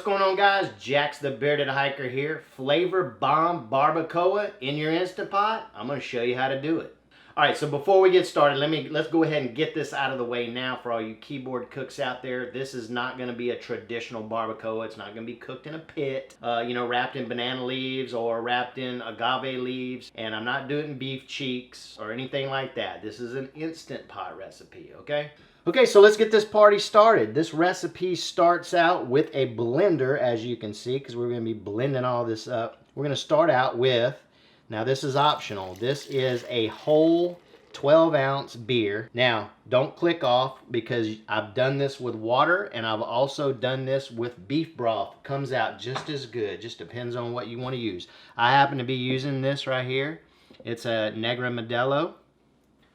going on, guys? Jaxx the Bearded Hiker here. Flavor bomb barbacoa in your Instant Pot. I'm going to show you how to do it. All right, so before we get started, let's go ahead and get this out of the way now for all you keyboard cooks out there. This is not going to be a traditional barbacoa. It's not going to be cooked in a pit, wrapped in banana leaves or wrapped in agave leaves. And I'm not doing beef cheeks or anything like that. This is an Instant Pot recipe, okay? Okay, so let's get this party started. This recipe starts out with a blender, as you can see, because we're going to be blending all this up. We're going to start out with, now this is optional, this is a whole 12-ounce beer. Now, don't click off because I've done this with water and I've also done this with beef broth. Comes out just as good, just depends on what you want to use. I happen to be using this right here. It's a Negra Modelo.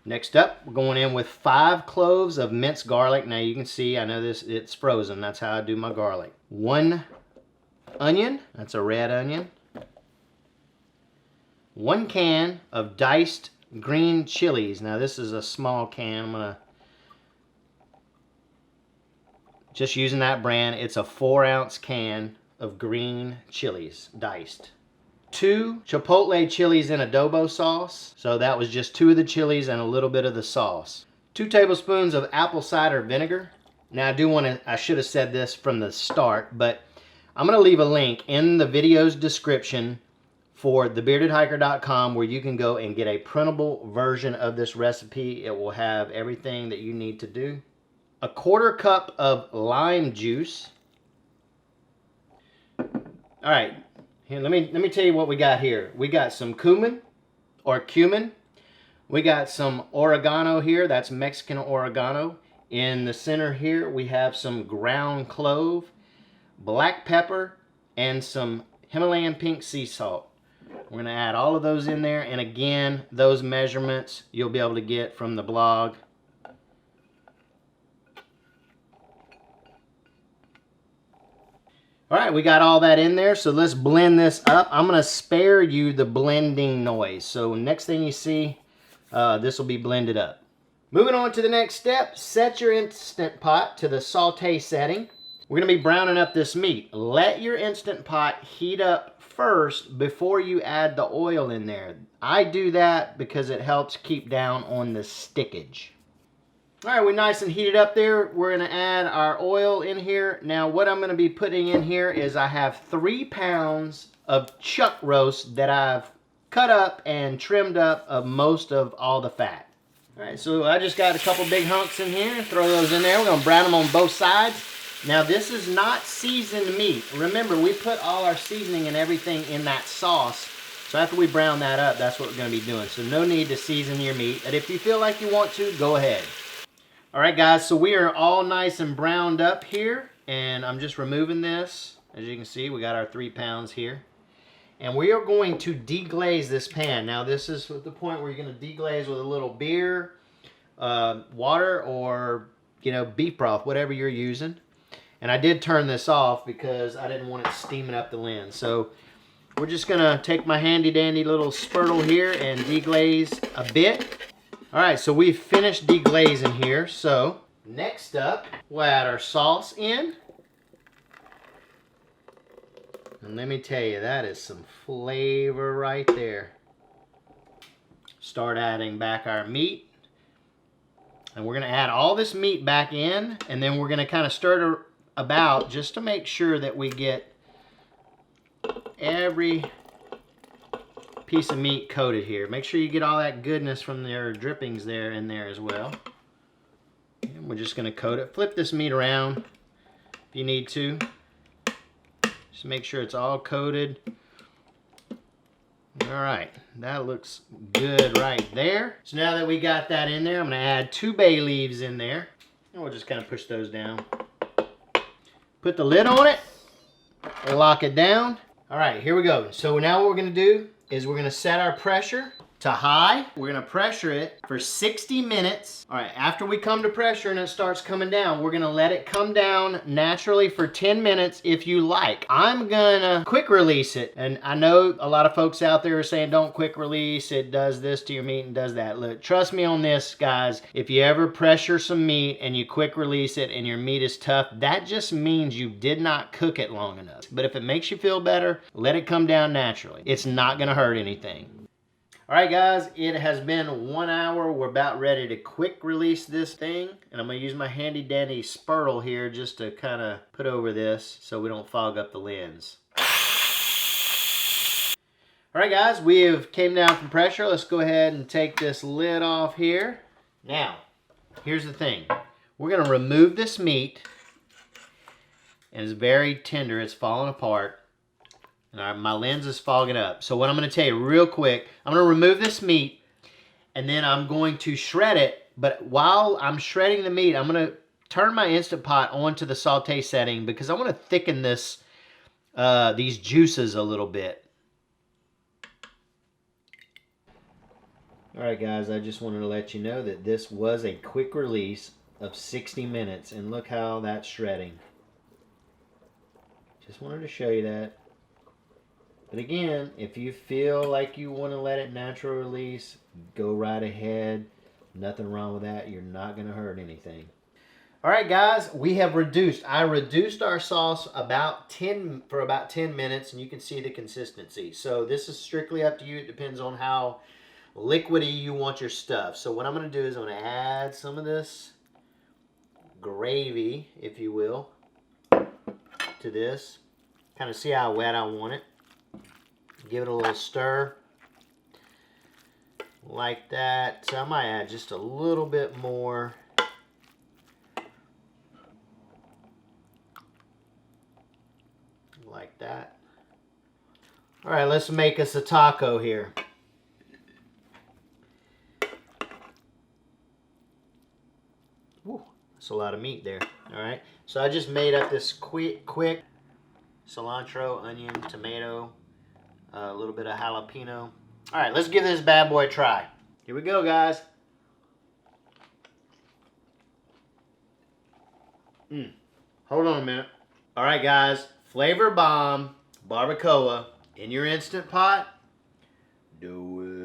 Next up, we're going in with 5 cloves of minced garlic. Now you can see, I know this, it's frozen. That's how I do my garlic. 1 onion, that's a red onion. 1 can of diced green chilies. Now this is a small can. I'm gonna just using that brand. It's a 4-ounce can of green chilies, diced. 2 chipotle chilies in adobo sauce. So that was just 2 of the chilies and a little bit of the sauce. 2 tablespoons of apple cider vinegar. Now I should have said this from the start, but I'm going to leave a link in the video's description for thebeardedhiker.com where you can go and get a printable version of this recipe. It will have everything that you need to do. 1/4 cup of lime juice. All right. Here, let me tell you what we got here. We got some cumin. We got some oregano here. That's Mexican oregano. In the center here, we have some ground clove, black pepper, and some Himalayan pink sea salt. We're going to add all of those in there. And again, those measurements you'll be able to get from the blog. All right, we got all that in there, so let's blend this up. I'm going to spare you the blending noise. So next thing you see, this will be blended up. Moving on to the next step, set your Instant Pot to the saute setting. We're going to be browning up this meat. Let your Instant Pot heat up first before you add the oil in there. I do that because it helps keep down on the stickage. All right, we're nice and heated up there. We're going to add our oil in here. Now, what I'm going to be putting in here is I have 3 pounds of chuck roast that I've cut up and trimmed up of most of all the fat. All right, so I just got a couple big hunks in here. Throw those in there. We're going to brown them on both sides. Now, this is not seasoned meat. Remember, we put all our seasoning and everything in that sauce. So after we brown that up, that's what we're going to be doing. So no need to season your meat. And if you feel like you want to, go ahead. All right, guys, so we are all nice and browned up here, and I'm just removing this. As you can see, we got our 3 pounds here. And we are going to deglaze this pan. Now, this is the point where you're going to deglaze with a little beer, water, or, beef broth, whatever you're using. And I did turn this off because I didn't want it steaming up the lens. So we're just going to take my handy-dandy little spurtle here and deglaze a bit. All right, so we've finished deglazing here. So next up, we'll add our sauce in. And let me tell you, that is some flavor right there. Start adding back our meat. And we're going to add all this meat back in. And then we're going to kind of stir it about just to make sure that we get every piece of meat coated here. Make sure you get all that goodness from their drippings there in there as well. And we're just going to coat it. Flip this meat around if you need to. Just make sure it's all coated. All right, that looks good right there. So now that we got that in there, I'm going to add 2 bay leaves in there. And we'll just kind of push those down. Put the lid on it. Lock it down. All right, here we go. So now what we're going to do is we're going to set our pressure to high. We're gonna pressure it for 60 minutes. All right, after we come to pressure and it starts coming down, we're gonna let it come down naturally for 10 minutes if you like. I'm gonna quick release it. And I know a lot of folks out there are saying don't quick release, it does this to your meat and does that. Look, trust me on this, guys. If you ever pressure some meat and you quick release it and your meat is tough, that just means you did not cook it long enough. But if it makes you feel better, let it come down naturally. It's not gonna hurt anything. All right, guys, it has been 1 hour. We're about ready to quick release this thing. And I'm gonna use my handy dandy spurtle here just to kind of put over this so we don't fog up the lens. All right, guys, we have came down from pressure. Let's go ahead and take this lid off here. Now, here's the thing. We're gonna remove this meat. And it's very tender, it's falling apart. And my lens is fogging up. So what I'm going to tell you real quick, I'm going to remove this meat and then I'm going to shred it. But while I'm shredding the meat, I'm going to turn my Instant Pot onto the saute setting because I want to thicken this, these juices a little bit. All right, guys, I just wanted to let you know that this was a quick release of 60 minutes. And look how that's shredding. Just wanted to show you that. But again, if you feel like you want to let it natural release, go right ahead. Nothing wrong with that. You're not going to hurt anything. All right, guys, we have reduced. I reduced our sauce for about 10 minutes, and you can see the consistency. So this is strictly up to you. It depends on how liquidy you want your stuff. So what I'm going to do is I'm going to add some of this gravy, if you will, to this. Kind of see how wet I want it. Give it a little stir like that. So I might add just a little bit more. Like that. All right, let's make us a taco here. Woo, that's a lot of meat there. All right, so I just made up this quick cilantro, onion, tomato, a little bit of jalapeno. All right, let's give this bad boy a try. Here we go, guys. Hold on a minute. All right, guys. Flavor bomb barbacoa in your Instant Pot. Do it.